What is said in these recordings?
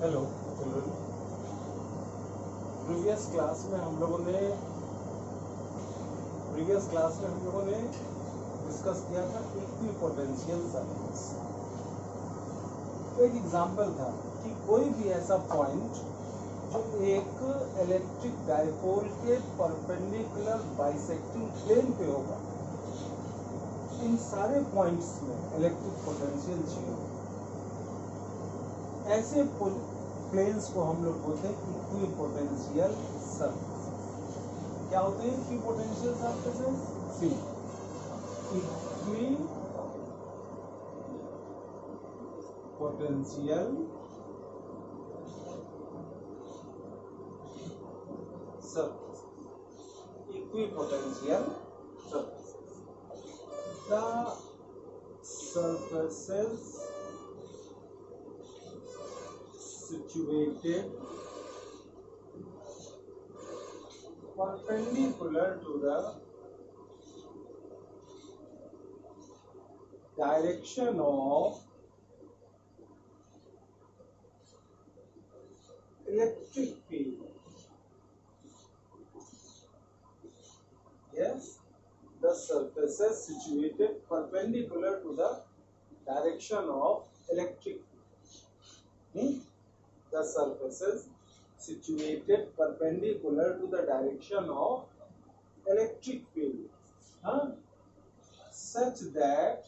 Hello children. Previous class में हम लोगों ने डिस्कस किया था इक्विपोटेंशियल सर्किट्स। एक एग्जांपल था कि कोई भी ऐसा पॉइंट जो एक इलेक्ट्रिक डायपोल के परपेंडिकुलर बाइसेक्टिंग प्लेन पे होगा, इन सारे पॉइंट्स में इलेक्ट्रिक पोटेंशियल जीरो। ऐसे प्लेन्स को हम लोग बोलते हैं इक्विपोटेंशियल सर्फेसेस। क्या होते हैं equipotential surfaces? C equipotential surfaces. Equipotential surfaces. The surfaces situated perpendicular to the direction of electric field. Yes, the surfaces situated perpendicular to the direction of electric field. The surfaces situated perpendicular to the direction of electric field, such that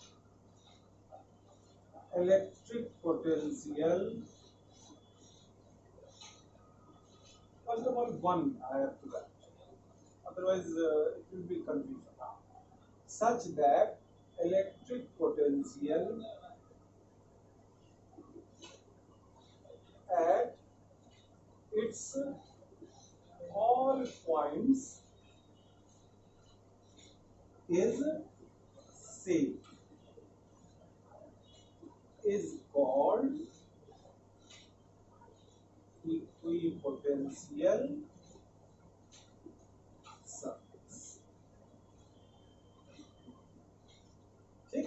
electric potential, first of all one I have to write, otherwise it will be confusion. Such that electric potential at its all points is same, is called equipotential surface. Okay?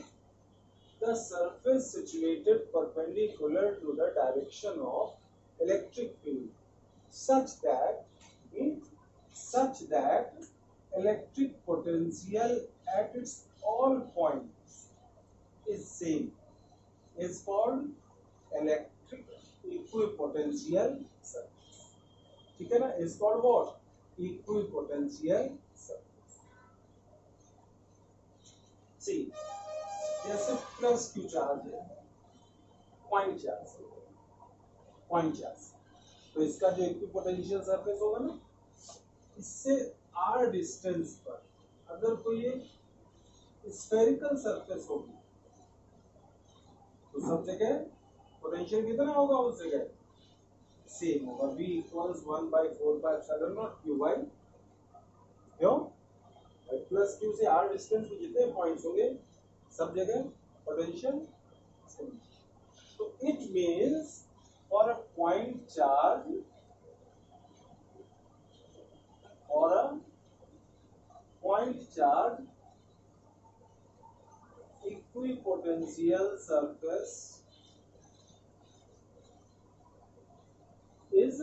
The surface situated perpendicular to the direction of electric field, such that electric potential at its all points is same, is called electric equipotential surface. ठीक है ना? is called what? Equipotential surface. See, जैसे plus Q charge है, point charge, तो इसका जो equipotential surface होगा ना, इससे r डिस्टेंस पर अगर कोई एक स्फेरिकल सरफेस होगी तो सब जगह पोटेंशियल कितना होगा? उस जगह सेम होगा, v इक्वल्स 1/4πε0 q बाई, क्यों? प्लस क्यू से r डिस्टेंस पे जितने पॉइंट्स होंगे सब जगह पोटेंशियल सेम। तो it means for a point charge equipotential surface is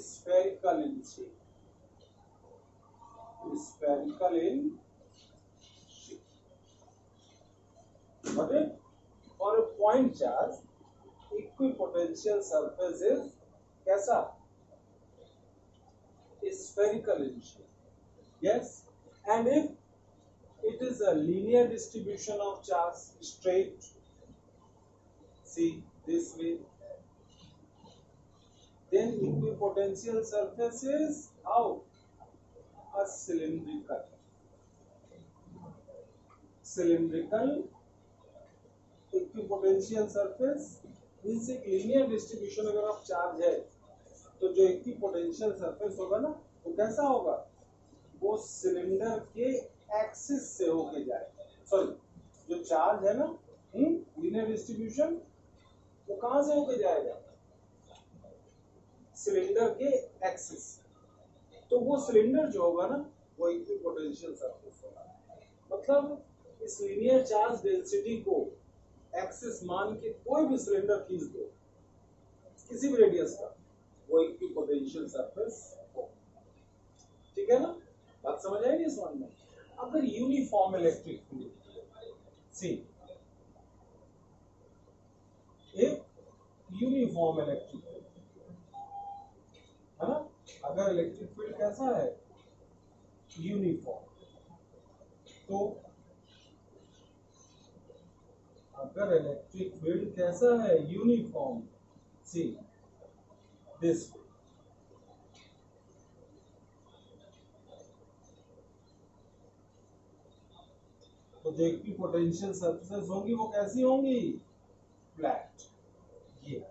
spherical in shape. Got it? For a point charge, equipotential surface is कैसा? Spherical in shape. Yes, and if it is a linear distribution of charge, straight, see this way, then equipotential surface is how? A cylindrical equipotential surface means एक linear distribution अगर आप charge है तो जो equipotential surface होगा ना, वो कैसा होगा? वो सिलेंडर के एक्सिस से होके जाएगा। सॉरी, जो चार्ज है ना, लीनियर डिस्ट्रीब्यूशन, वो कहां से होके जाएगा? सिलेंडर के एक्सिस। तो वो सिलेंडर जो होगा ना, वो इक्विपोटेंशियल सरफेस होगा। मतलब इस लीनियर चार्ज डेंसिटी को एक्सिस मान के कोई भी सिलेंडर खींच दो, किसी भी रेडियस का, वो इक्विपोटेंशियल सरफेस हो। ठीक है ना, बात समझ आएगी इस वन में। अगर यूनिफॉर्म इलेक्ट्रिक फील्ड, सी एक यूनिफॉर्म इलेक्ट्रिक फील्ड है ना, अगर इलेक्ट्रिक फील्ड कैसा है, यूनिफॉर्म, तो अगर इलेक्ट्रिक फील्ड कैसा है, यूनिफॉर्म, सी दिस, तो जो इक्विपोटेंशियल सरफेसेस होंगी वो कैसी होंगी, फ्लैट, ये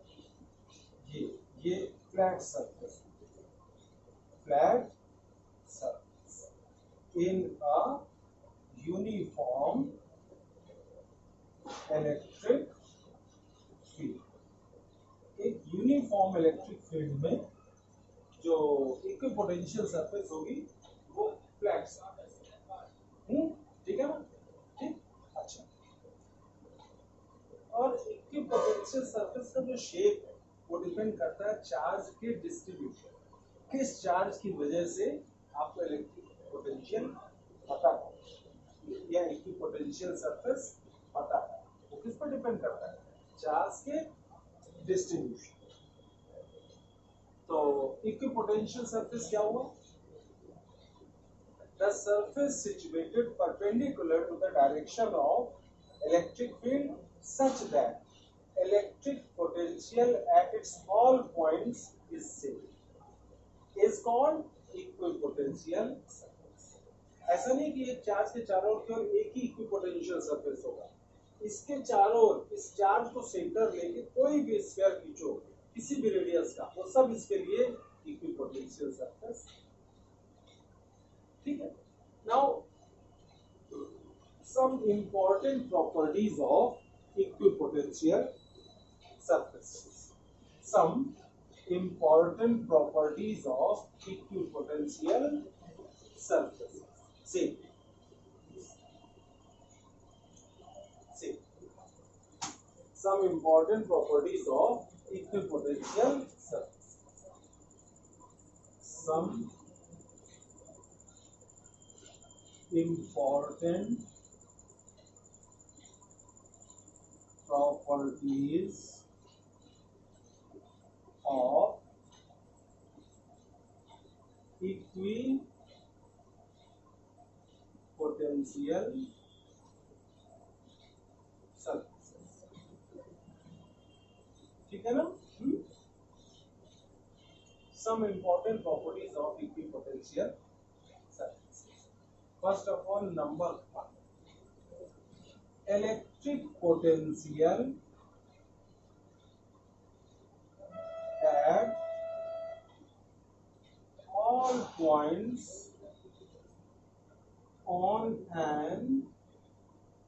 ये flat surface, flat surface in a uniform electric field। एक यूनिफॉर्म इलेक्ट्रिक फील्ड में जो इक्विपोटेंशियल सरफेस होगी वो फ्लैट सरफेस। ठीक है ना, ठीक, अच्छा। और इक्विपोटेंशियल सरफेस का जो शेप है वो डिपेंड करता है चार्ज के डिस्ट्रीब्यूशन, किस चार्ज की वजह से आपको इलेक्ट्रिक पोटेंशियल पता है या इक्विपोटेंशियल सरफेस पता है, वो किस पर डिपेंड करता है, चार्ज के डिस्ट्रीब्यूशन। तो इक्विपोटेंशियल सरफेस क्या हुआ, the surface situated perpendicular to the direction of electric field such that electric potential at its all points is same is called equipotential surface. ऐसा नहीं कि एक चार्ज के चारों ओर केवल एक ही इक्विपोटेंशियल सरफेस होगा, इसके चारों ओर इस चार्ज को सेंटर लेके कोई भी स्फीयर खींचो किसी भी रेडियस का, वो सब इसके लिए इक्विपोटेंशियल सरफेस। ठीक है, now some important properties of equipotential surfaces, some important properties of equipotential surfaces. See, some important properties of equipotential surfaces. Some important properties of equipotential surfaces। ठीक है ना, some important properties of equipotential surfaces। First of all, number one, electric potential at all points on an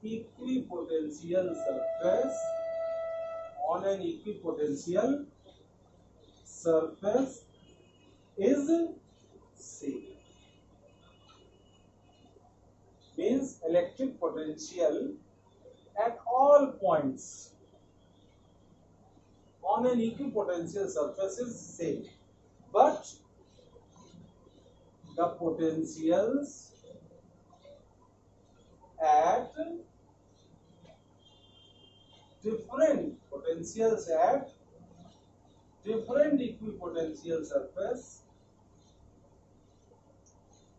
equipotential surface, on an equipotential surface is same। Means electric potential at all points on an equipotential surface is same, but the potentials at different equipotential surface,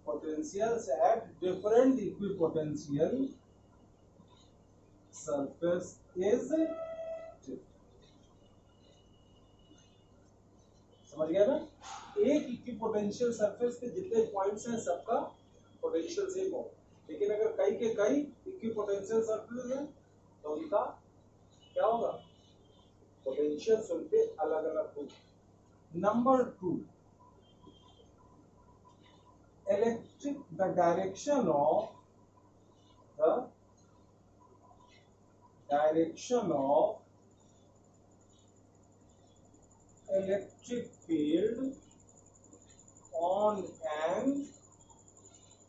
potentials at different equipotential surface is different। समझ गया ना, एक equipotential surface के जितने points हैं सबका potential same हो, लेकिन अगर कई के कई इक्विपोटेंशियल सरफेस हैं तो उनका क्या होगा, पोटेंशियल उनके अलग अलग होंगे। Number two, electric the direction of electric field on an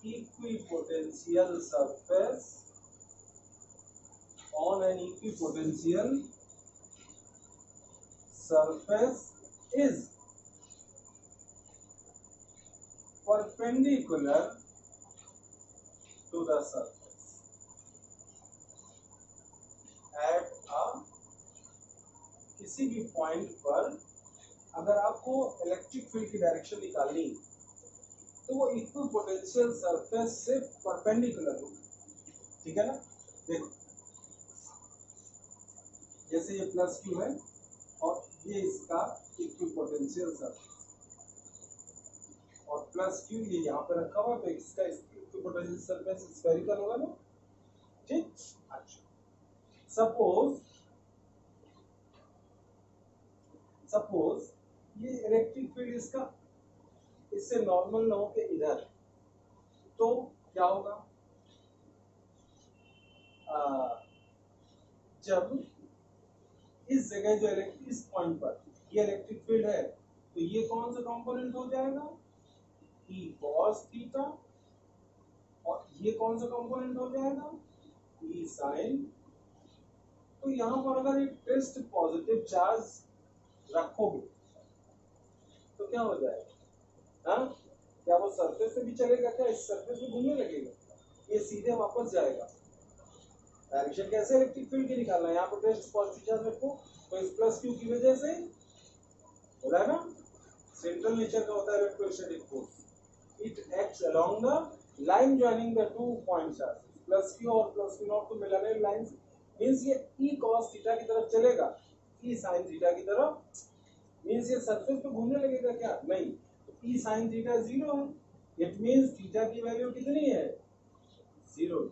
equipotential surface, on an equipotential surface is perpendicular to the surface at a किसी भी पॉइंट पर अगर आपको इलेक्ट्रिक फील्ड की डायरेक्शन निकालनी तो वो इक्विपोटेंशियल सरफेस से परपेंडिकुलर होगी, ठीक है ना। देखो जैसे ये प्लस क्यू है और ये इसका इक्विपोटेंशियल सरफेस और प्लस क्यू ये यहाँ पे रखा हुआ, तो इसका इक्विपोटेंशियल सरफेस स्फेरिकल होगा ना, ठीक। अच्छा सपोज ये इलेक्ट्रिक फील्ड इसका इससे नॉर्मल ना हो के इधर, तो क्या होगा, जब इस जगह जो इस पॉइंट पर ये इलेक्ट्रिक फील्ड है तो ये कौन सा कंपोनेंट हो जाएगा, ई कॉस थीटा, और ये कौन सा कंपोनेंट हो जाएगा, ई साइन। तो यहाँ पर अगर एक टेस्ट पॉजिटिव चार्ज रखोगे तो क्या हो जाएगा, हाँ क्या वो सरफेस पे भी चलेगा, क्या इस सरफेस पे घूमने लगेगा, ये सीधे वापस जाएगा। डायरेक्शन कैसे इलेक्ट्रिक फील्ड की निकालना है, यहाँ पर टेस्ट पॉजिटिव चार्ज रखो तो इस प्लस क्यू की वजह से हो रहा है ना, सेंट्रल नेचर का होता है electrostatic force, it acts along the line joining the two point charge, plus Q और प्लस क्यू नॉट को मिलाने लाइन मींस ये ई कॉस थीटा की तरफ चलेगा, ई साइन थीटा की तरफ, मींस ये सरफेस पे घूमने लगेगा क्या, नहीं, तो ई साइन थीटा 0 है, इट मींस थीटा की वैल्यू कितनी है, 0,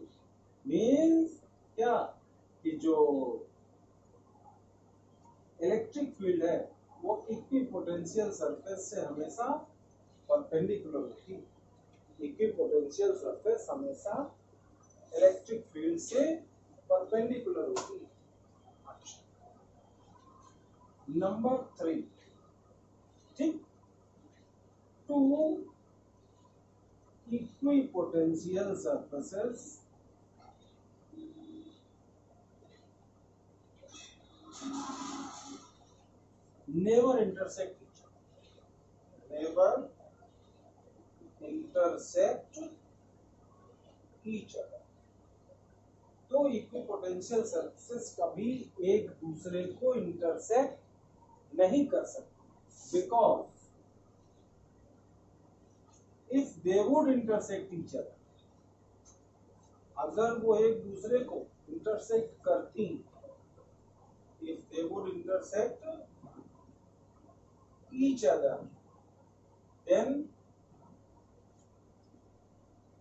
मींस क्या कि जो इलेक्ट्रिक फील्ड है वो इक्विपोटेंशियल सरफेस से हमेशा परपेंडिकुलर होती है, इक्विपोटेंशियल सरफेस हमेशा इलेक्ट्रिक फील्ड से परपेंडिकुलर होती है। नंबर 3, ठीक, two equipotential surfaces never intersect each other, never intersect each other। तो इक्विपोटेंशियल सरफेसेस कभी एक दूसरे को इंटरसेक्ट नहीं कर सकते, because if they would intersect each other, अगर वो एक दूसरे को इंटरसेक्ट करती, if they would intersect each other, then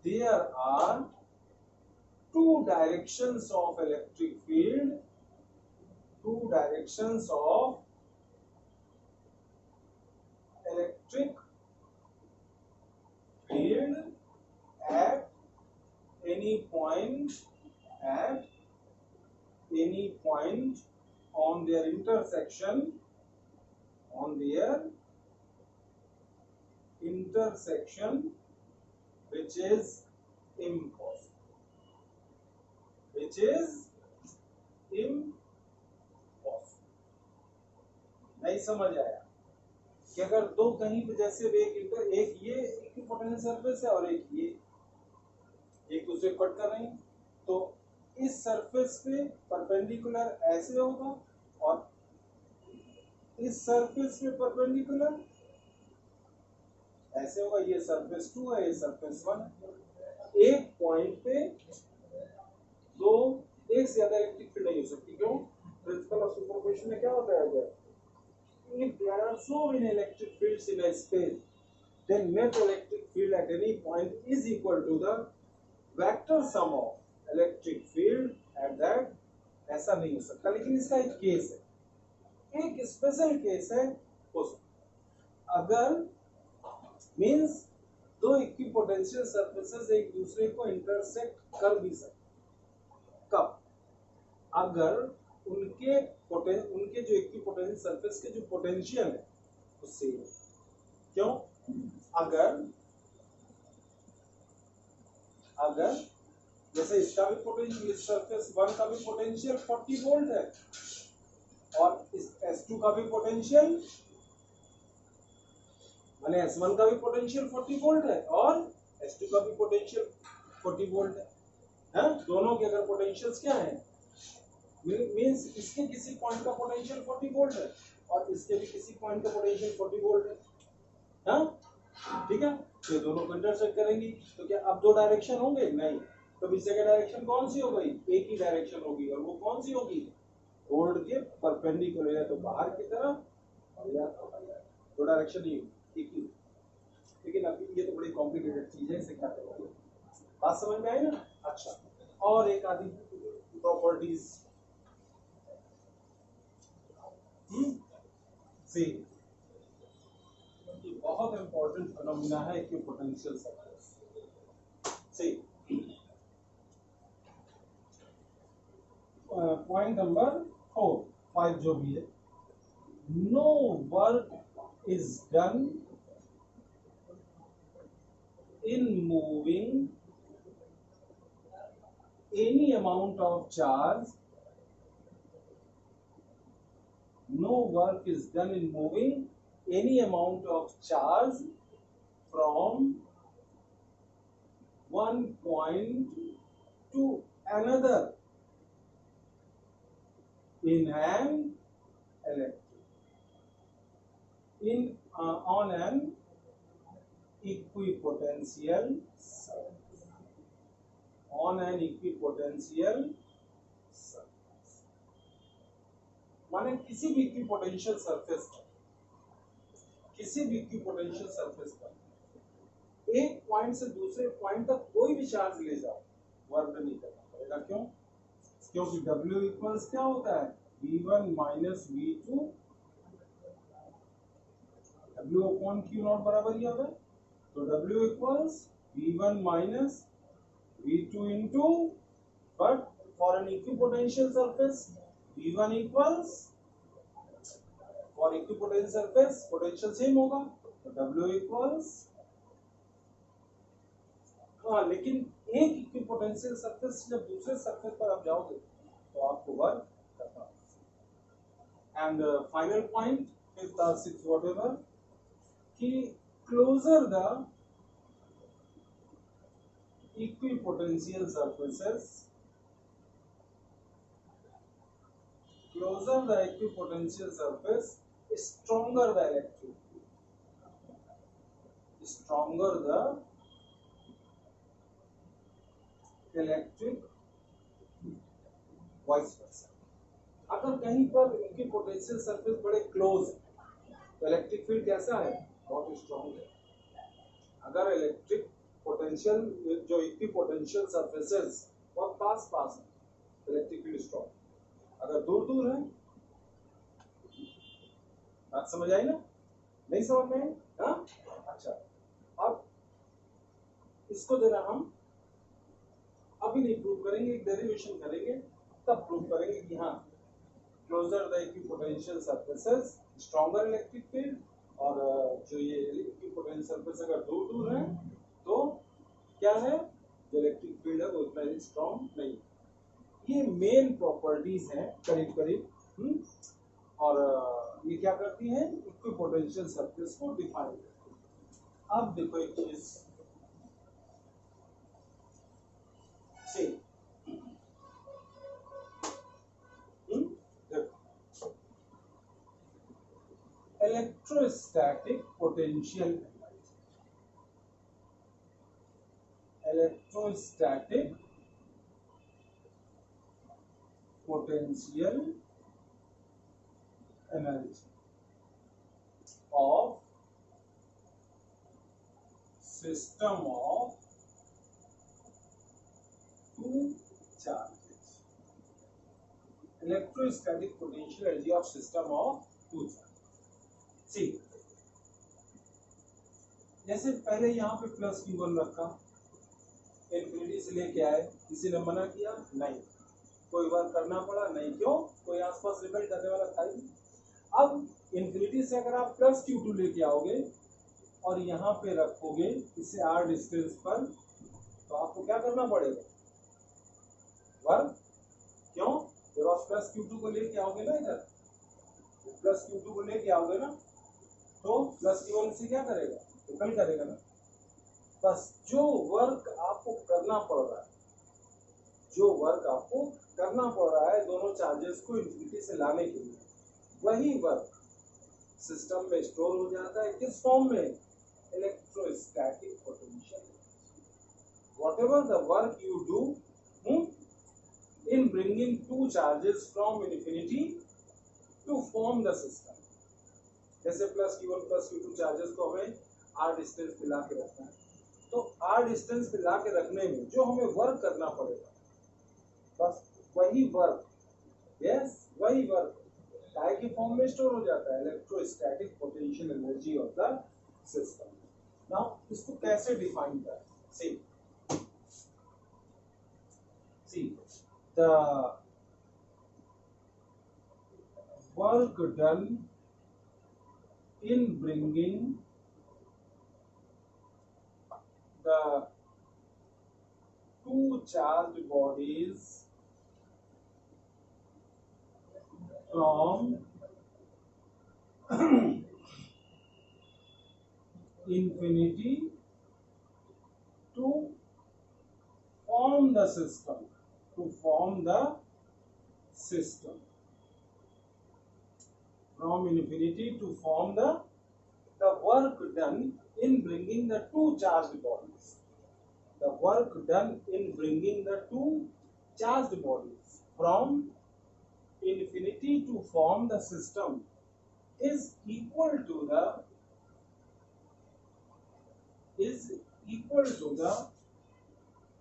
there are two directions of electric field, two directions of electric field at any point on their intersection, which is impossible, नहीं समझ आया कि अगर दो कहीं पे जैसे एक ये इक्विपोटेंशियल सरफेस है और एक ये एक दूसरे कट कर रहे हैं, तो इस सरफेस पे परपेंडिकुलर ऐसे होगा और इस सरफेस पे परपेंडिकुलर ऐसे होगा, ये सरफेस 2 है, ये सरफेस 1 है। एक पॉइंट पे दो एक से ज्यादा इलेक्ट्रिक फील्ड नहीं हो सकती, क्यों, प्रिंसिपल ऑफ सुपरपोजिशन में क्या होता है, if there are so many electric fields in a space, then net electric field at any point is equal to the vector sum of electric field at that, ऐसा नहीं हो सकता। लेकिन इसका एक केस है, एक स्पेशल केस है, हो सकता अगर मींस दो इक्विपोटेंशियल सरफेसेस एक दूसरे को इंटरसेक्ट कर भी सकते, कब, अगर उनके जो इक्विपोटेंशियल सरफेस के जो पोटेंशियल है उससे, क्यों, अगर जैसे इसका भी पोटेंशियल, इस सरफेस 1 का भी पोटेंशियल 40 वोल्ट है और इस S2 का भी पोटेंशियल माने S1 का भी पोटेंशियल 40 वोल्ट है और S2 का भी पोटेंशियल 40 वोल्ट है। हाँ? दोनों के अगर पोटेंशियल्स क्या है मींस इसके किसी पॉइंट का पोटेंशियल 40 वोल्ट है और इसके भी किसी पॉइंट का पोटेंशियल 40 वोल्ट है। हाँ ठीक है, तो दोनों को इंटरसेक्ट करेंगी तो क्या अब दो डायरेक्शन होंगे? नहीं। तो पीछे की डायरेक्शन कौन सी हो गई? एक ही डायरेक्शन होगी और वो कौन सी होगी? बोर्ड के परपेंडिकुलर है तो बाहर की तरफ और या दो डायरेक्शन ही एक ही। लेकिन अभी ये तो बड़ी कॉम्प्लिकेटेड चीज है, इसे क्या करोगे? बात समझ में आई ना? अच्छा, और एक आधी प्रॉपर्टीज सी ये बहुत इंपॉर्टेंट फिनोमिना है equipotential surface. See point number 5 जो भी है, no work is done in moving any amount of charge. No work is done in moving any amount of charge from one point to another in an on an equipotential surface. On an equipotential surface माने किसी भी equipotential surface पर, किसी भी equipotential surface पर एक point से दूसरे पॉइंट तक कोई भी चार्ज ले जाओ, वर्क नहीं करना पड़ेगा। क्यों? क्योंकि W इक्वल्स क्या होता है? V1 minus V2, W upon Q not बराबर ही होता है। तो W equals V1 minus V2 into, but for an equipotential surface V1 equals, for equipotential surface potential same होगा तो W equals, हाँ लेकिन एक इक्विपोटेंशियल सरफेस जब दूसरे सरफेस पर आप जाओगे तो आपको वर्क करना है। एंड फाइनल पॉइंट, फिफ्थ और सिक्स्थ व्हाटएवर, कि closer the equipotential surfaces, closer the equipotential surface, stronger the electric field, stronger the electric, vice versa। अगर कहीं पर इक्विपोटेंशियल सरफेस बड़े क्लोज है तो इलेक्ट्रिक फील्ड कैसा है? बहुत स्ट्रॉन्ग है। अगर इलेक्ट्रिक पोटेंशियल जो इक्विपोटेंशियल सरफेसेस बहुत पास पास है, इलेक्ट्रिक फील्ड स्ट्रॉन्ग। अगर दूर दूर है, बात समझ आई ना? नहीं समझ में आई? हाँ अच्छा, अब इसको जरा हम अभी नहीं प्रूव करेंगे, एक डेरिवेशन करेंगे तब प्रूव करेंगे कि हाँ closer the equipotential surfaces stronger electric field, और जो ये इक्विपोटेंशियल सरफेस अगर दूर दूर है तो क्या है, जो इलेक्ट्रिक फील्ड है वो उतना ही स्ट्रॉन्ग नहीं। ये मेन प्रॉपर्टीज हैं करीब करीब, और ये क्या करती हैं? इक्विपोटेंशियल सरफेस को डिफाइन करती है। अब देखो एक चीज से electrostatic potential energy, electrostatic potential energy of system of two charges, electrostatic potential energy of system of two charges। सी जैसे पहले यहाँ पे प्लस Q1 रखा, इन्फिनिटी से लेके आए, किसी ने मना किया? नहीं। कोई वर्क करना पड़ा? नहीं। क्यों? कोई आसपास रिपेल करने वाला था ही। अब इन्फिनिटी से अगर आप प्लस Q2 लेके आओगे और यहाँ पे रखोगे इसे R डिस्टेंस पर, तो आपको क्या करना पड़ेगा? वर्क। क्यों? जब आप प्लस Q2 को लेके आओगे ना इधर, प्लस Q2 को लेके आओगे ना, तो प्लस Q1 से क्या करेगा, रिपेल करेगा ना। बस जो वर्क आपको करना पड़ रहा है, जो वर्क आपको करना पड़ रहा है दोनों चार्जेस को इन्फिनिटी से लाने के लिए, वही वर्क सिस्टम में स्टोर हो जाता है। किस फॉर्म में, electrostatic potential. whatever the work you do in bringing two charges from infinity to form the system, जैसे plus Q1 plus Q2 charges को हमें r डिस्टेंस पे ला के रखना है, तो r डिस्टेंस पे ला के रखने में जो हमें वर्क करना पड़ेगा, बस वही वर्क, यस वही वर्क काय के फॉर्म में स्टोर हो जाता है, electrostatic potential energy of the system. Now इसको कैसे डिफाइन करें, see the work done in bringing the two charged bodies from infinity to form the system, from infinity to form the work done in bringing the two charged bodies, the work done in bringing the two charged bodies from infinity to form the system is equal to the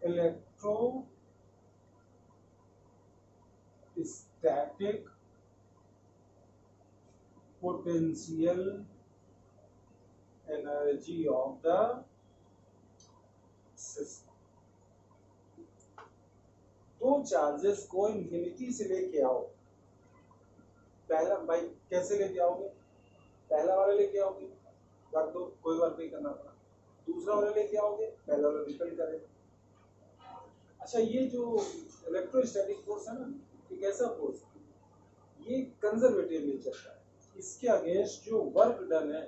electrostatic potential energy of the system। दो charges को infinity से लेके आओ, पहला भाई कैसे लेके आओगे, पहला वाला लेके आओगे, रख दो, कोई वर्क नहीं करना पड़ा। दूसरा वाला लेके आओगे, पहला वाला रिपेल करेगा। अच्छा, ये जो इलेक्ट्रोस्टैटिक फोर्स है ना, एक ऐसा फोर्स है, ये कंजर्वेटिव नेचर का है, इसके अगेंस्ट जो वर्क डन है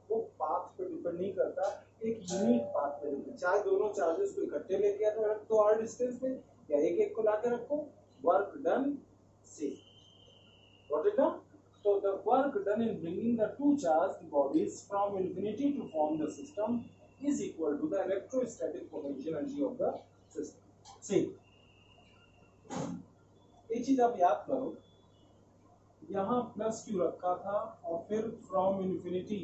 वो पाथ पे डिपेंड नहीं करता, एक यूनिक पाथ पे डिपेंड, चाहे दोनों चार्जेस को इकट्ठे लेके आए रख दो r डिस्टेंस पे, या एक एक को लाके रखो, work done same. Got it now? So the work done in bringing the two charged bodies from infinity to form the system is equal to the electrostatic potential energy of the system। See, एक चीज आप याद करो, यहाँ plus Q रखा था और फिर from infinity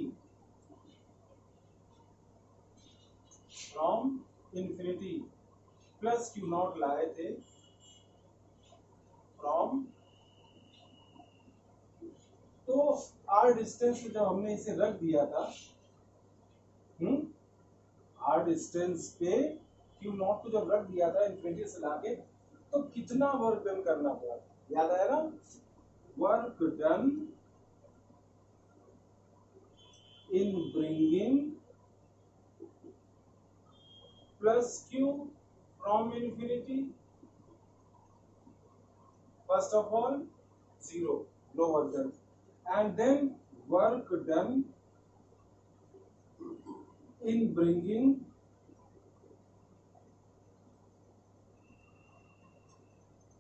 plus Q not लाए थे फ्रॉम, तो r डिस्टेंस पे जब हमने इसे रख दिया था, r डिस्टेंस पे q नॉट को जब रख दिया था इन्फिनिटी से लाके, तो कितना वर्क डन करना पड़ा, याद आया ना, work done in bringing plus q from infinity, first of all 0, no work done, and then work done in bringing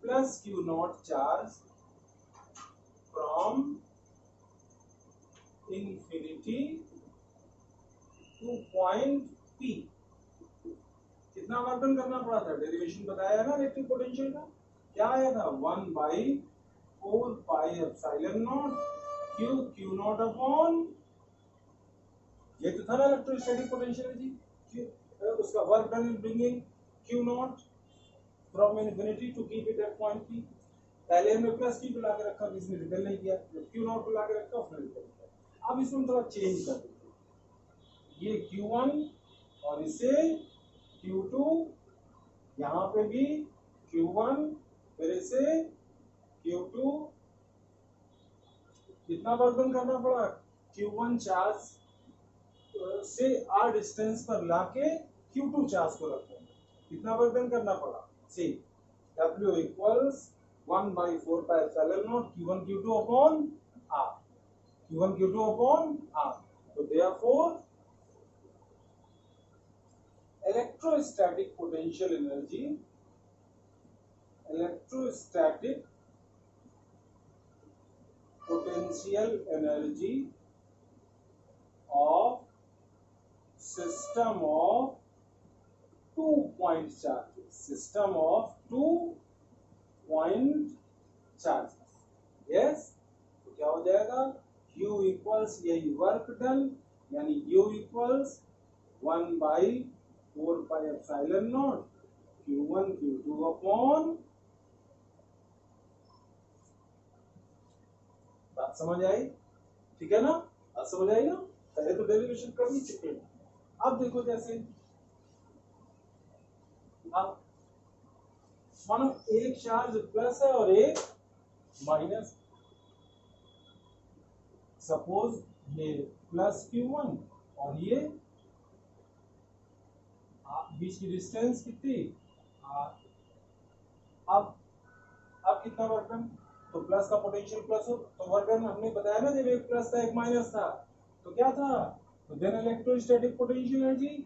plus q naught charge from infinity to point P। कितना work done करना पड़ा था, derivation बताया ना electric potential का, क्या आया था, 1/4 pi epsilon not q not upon, ये तो था ना इलेक्ट्रोस्टैटिक पोटेंशियल जी, उसका work done in bringing q not from infinity to keep it at point p। पहले हमने प्लस q को लाके रखा, इसने रिपेल नहीं किया, q नॉट को लाके रखा, उसने रिपेल किया। अब इसमें थोड़ा चेंज कर दीजिए, ये q1 और इसे q2, यहाँ पे भी q1 फिर इसे q2, कितना वर्क डन करना पड़ा, q1 चार्ज से r डिस्टेंस पर लाके q2 चार्ज को रखो, कितना वर्क डन करना पड़ा, सी W equals 1/4 pi epsilon not q1 q2 upon R, Q1 Q2 upon R. So therefore electrostatic potential energy of system of 2-point charges, yes. तो क्या हो जाएगा, Q इक्वल्स यही वर्क डन, यानी U equals 1/4πε0 Q1 Q2 upon, बात समझ आई? ठीक है ना, बात समझ आई ना? पहले तो डेरिवेशन कर ही चुके हैं। अब देखो जैसे अब मानो एक चार्ज प्लस है और एक माइनस, सपोज ये प्लस Q1 और ये बीच की डिस्टेंस कितनी R। अब कितना वर्क डन, तो प्लस का पोटेंशियल प्लस हो तो वर्क डन हमने बताया ना, जब एक प्लस था एक माइनस था तो क्या था, तो then electrostatic potential energy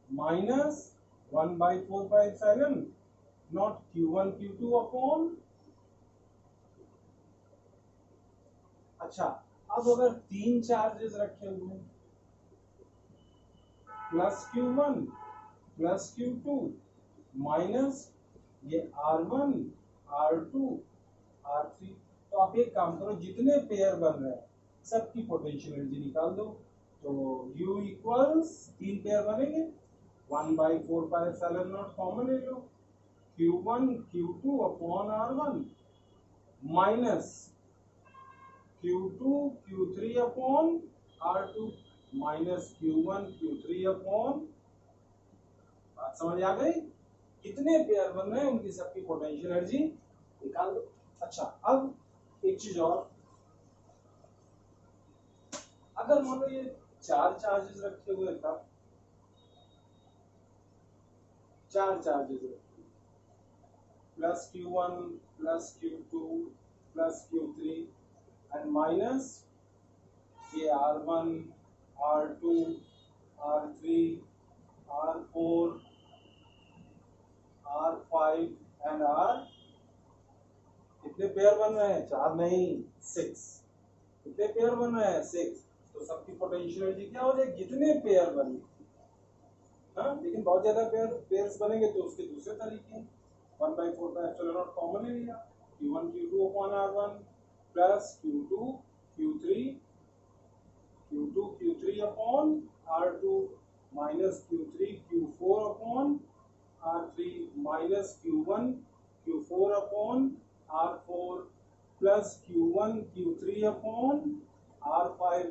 minus 1/4πε0 Q1 Q2 upon. अच्छा, अब अगर तीन चार्जेस रखे हुए हैं, plus Q1 plus Q2 minus ये R1 R2 R3, तो आप एक काम करो, जितने पेयर बन रहे हैं सबकी पोटेंशियल एनर्जी निकाल दो। तो U इक्वल्स तीन पेयर बनेंगे 1/4πε0 कॉमन ले लो, Q1 Q2 upon R1 minus Q2 Q3 upon R2 minus Q1 Q3 upon. बात समझ आ गई? कितने पेयर बन रहे हैं उनकी सबकी पोटेंशियल एनर्जी निकाल दो। अच्छा, अब एक चीज और, अगर मान लो ये चार चार्जेस रखे हुए था, चार चार्जेस रखे हुए, plus Q1 plus Q2 plus Q3 and minus ये R1 R2 R3 R4 R5 and R, कितने पेयर बन रहे हैं, चार नहीं 6, कितने पेयर बन रहे हैं 6, तो सबकी पोटेंशियल एनर्जी क्या हो जाएगी, जितने पेयर बने, हाँ लेकिन बहुत ज्यादा पेयर्स बनेंगे तो उसके दूसरे तरीके, 1/4πε0 कॉमन ले लिया, Q1 Q2 upon R1 plus Q2 Q3 upon R2 minus Q3 Q4 upon R3 minus Q1 Q4 upon R4 plus Q1 Q3 upon R5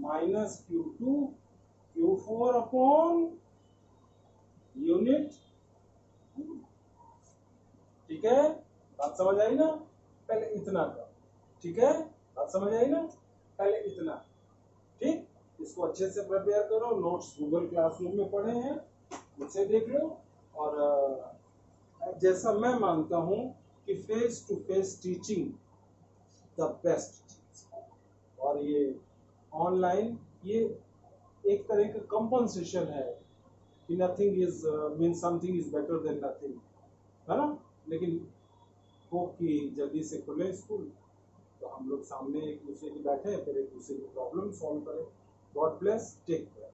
minus Q2 Q4 upon unit. ठीक है, बात समझ आई ना? पहले इतना का, ठीक है, बात समझ आई ना? पहले इतना, ठीक, इसको अच्छे से प्रिपेयर करो, नोट्स गूगल क्लासरूम में पढ़े हैं, मुझसे देख लो। और जैसा मैं मानता हूं कि face to face teaching the best चीज, और ये ऑनलाइन ये एक तरह का कंपनसेशन है कि nothing is mean something is better than nothing, है ना? लेकिन होप कि जल्दी से खुले स्कूल तो हम लोग सामने एक दूसरे के बैठे फिर एक दूसरे की प्रॉब्लम सॉल्व करें। God bless, take care.